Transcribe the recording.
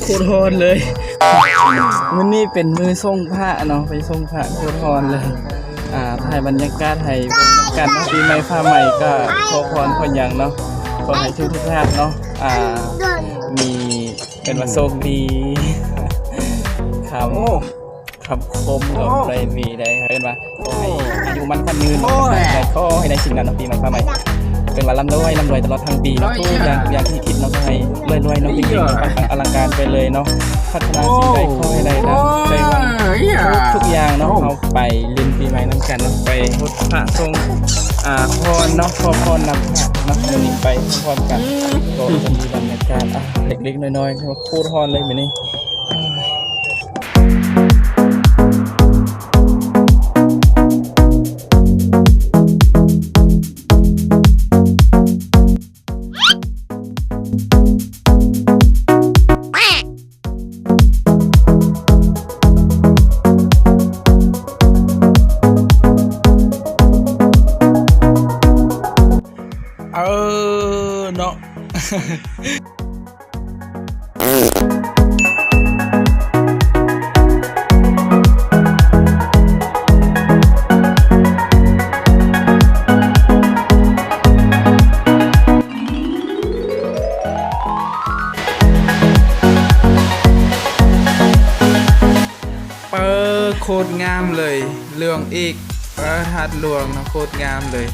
คตรฮอนเลยวันนี้เป็นมือส่งพระเนาะไปส่งพระโคตรฮอนเลยถ่ายบรรยากาศให้กันปีใหม่ฟ้าใหม่ก็ขอพรคนอย่างเนาะขอให้ทุกท่านเนาะมีเป็นวันโชคดีคำคมกับอะไรมีได้เป็นว่าขอให้อายุมันคนยืนแต่ขอให้ได้สิ่งนั้นปีใหม่ฟ้าใหม่เป็นวันร่ำรวยตลอดทั้งปีเนาะทุกอย่างที่คิดเนาะให้รวยเนาะจริงๆอลังการไปเลยเนาะพัฒนาสิ่งใดขอให้ได้นะใจวันทุกอย่างเนาะเอาไปลินปีใหม่น้ำกันเนาะไปพุทธะทรงพรเนาะขอพรนำพระเนาะวันนี้ไปพร้อมกันก็จะมีบรรยากาศเล็กๆน้อยๆโคตรฮอนเลยแบบนี้เนาะโคตรงามเลยเรื่องอีกพระธาตุหลวงนะโคตรงามเลย